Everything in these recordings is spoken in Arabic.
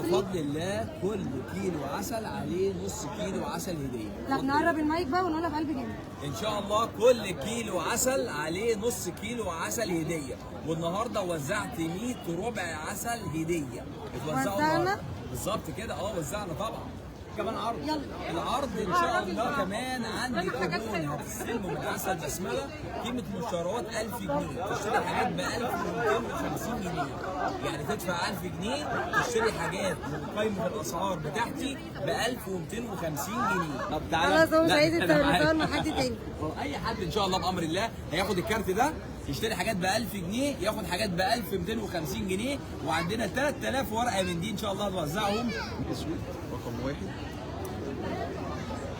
بفضل الله كل كيلو عسل عليه نص كيلو عسل هديه. لا نقرب المايك بقى ونقولها بقلب جامد. ان شاء الله كل كيلو عسل عليه نص كيلو عسل هديه، والنهارده وزعت 100 ربع عسل هديه. وزعنا؟ بالظبط كده، وزعنا طبعا. كمان عرض. يلا. العرض ان شاء الله كمان عندي كوبون هتستلموا من عسل بسمله قيمه مشتريات 1000 جنيه، تشتري حاجات ب 1250 جنيه، يعني تدفع 1000 جنيه تشتري حاجات من قائمه الاسعار بتاعتي ب 1250 جنيه. طب تعالى. خلاص هو مش عايز يتصور مع حد تاني. اي حد ان شاء الله بامر الله هياخد الكارت ده يشتري حاجات ب 1000 جنيه، ياخد حاجات ب 1250 جنيه، وعندنا 3000 ورقه من دي ان شاء الله هنوزعهم. اسود رقم 1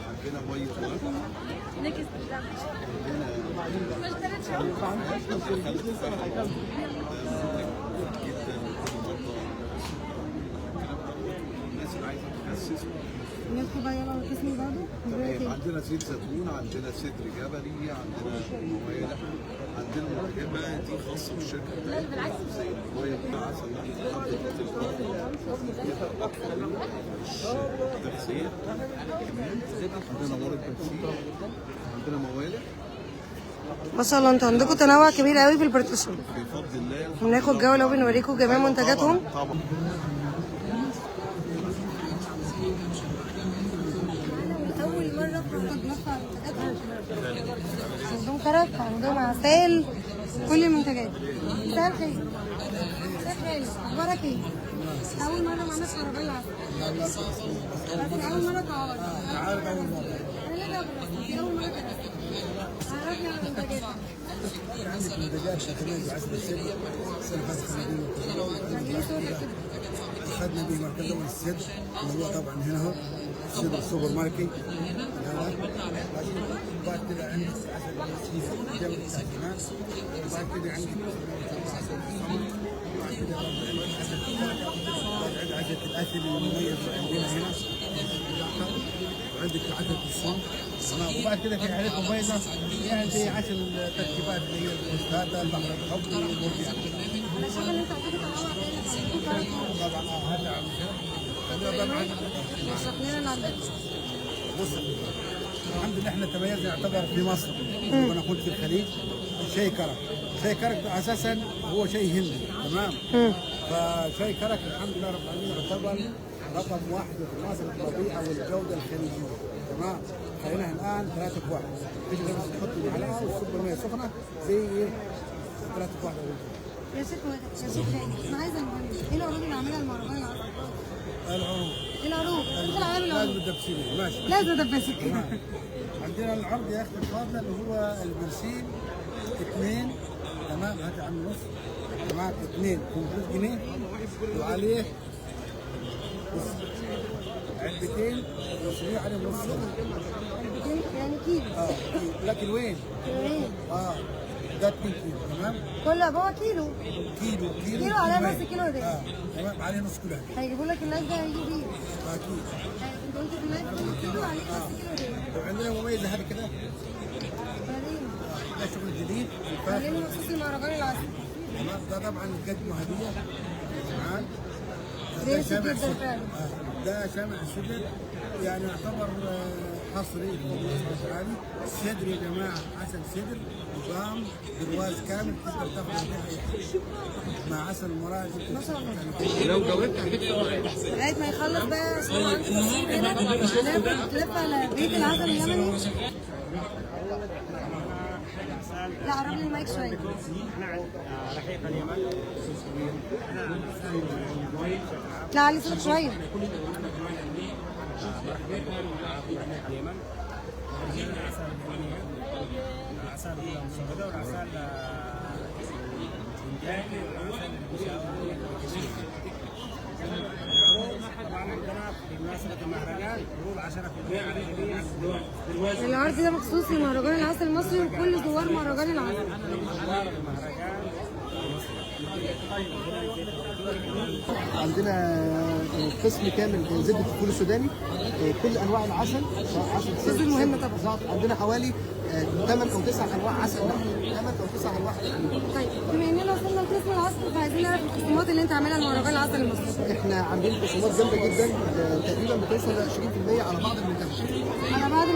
عندنا ميه ورد، الناس اللي عايزه تخسس ندخل بقى يلا القسم اللي بعده. عندنا زيت زيتون، عندنا صدر جبلي، عندنا موالح، عندنا منتجات بقى دي خاصه بالشركه بتاعتنا زي الميه بالعسل، تغذيه، عندنا ورد بنسيل، عندنا موالح. ما شاء الله انتوا عندكم تنوع كبير قوي في البارتيشن. بفضل الله وناخد جوله وبنوريكم جميع منتجاتهم. طبعا. اول مره بناخد نفع منتجاتهم. عندهم كرك، عندهم عسل، كل المنتجات. مساء الخير. مساء الخير، اخبارك ايه؟ اول مره معانا في عربيه العسل. بس اول مره تعرض. تعرض اول مره. دي اول مره تعرض. عرفنا عن المنتجات. عندك منتجات شكليه بعسل السد، السنه اخذنا به مركز اول السد اللي هو طبعا هنا اهو السد السوبر ماركت هذا. وبعد كده عندك عسل جنب التعليمات، وبعد كده عندك عسل الخمر، وبعد كده عندك عسل الاكل المميز عندنا هنا، وعندك عسل الصوم، وبعد كده في حاجات مميزه يعني زي عسل تركيبات اللي هي الفستاده، البحر الحب، والمرجع. طبعا هذا بص الحمد لله احنا تميزنا يعتبر في مصر وانا كنت في الخليج. شاي كرك، شاي كرك اساسا هو شاي هندي تمام. فشاي كرك الحمد لله رب العالمين يعتبر رقم واحد في مصر الطبيعه والجوده الخليجيه تمام. خلينا الان 3 في 1 تيجي تحط المعلقه وتصب الميه سخنه زي 3 في 1. يا شيخ انا عايزه ايه العروض اللي عاملها المهرجان العربي؟ العروض. العروض. لازم تدبسيني ماشي. لازم تدبسك. عندنا العرض يا اختي الفاضله اللي هو البرسيم 2 تمام، هات على النص تمام 2 500 جنيه وعليه علبتين وصلوا عليه نص. علبتين يعني كيلو. لكن وين؟ ده 2 كيلو تمام؟ كل عبوه كيلو. كيلو على نص كيلو ده. تمام عليه نص كيلو. هيجيبوا لك اللايف ده هيجي بيه. اكيد. انت قلت في اللايف كيلو عليه نص كيلو ده. وعندنا مميزه هذه كده. ده شغل جديد. عليه مخصوص المهرجان العسل. تمام ده طبعا قدمه هديه تمام. ده شامع السدر. ده شامع السدر يعني يعتبر حصري في العالي. الصدر يا جماعه عسل صدر نظام برواز كامل تقدر تاخذ عليه مع عسل المراعي. ما شاء الله. لو جاوبت لغايه ما يخلص بقى هنا تلف على بيت العسل اليمني. لا قرب لي المايك شويه. رحيق اليمن. لا علي صوتك شويه. اليمن. العسل المسودة والعسل الهندي طبعا عندنا بمناسبة المهرجان عروض 10% على جميع الدول. العرض ده مخصوص لمهرجان العسل المصري وكل زوار مهرجان العسل. زوار المهرجان عندنا قسم كامل زبده الفول السوداني، كل انواع العسل سواء عسل الجزء المهم طبعا. بالظبط. عندنا حوالي 8 او 9 انواع عسل نحل، 8 او 9 انواع تقريبا. طيب بما اننا وصلنا لقسم العسل فعايزين نعرف الخصومات اللي انت عاملها لمهرجان العسل المصري. احنا عاملين خصومات جامده جدا، تقريبا بتوصل ل 20% على بعض المنتجات. على بعض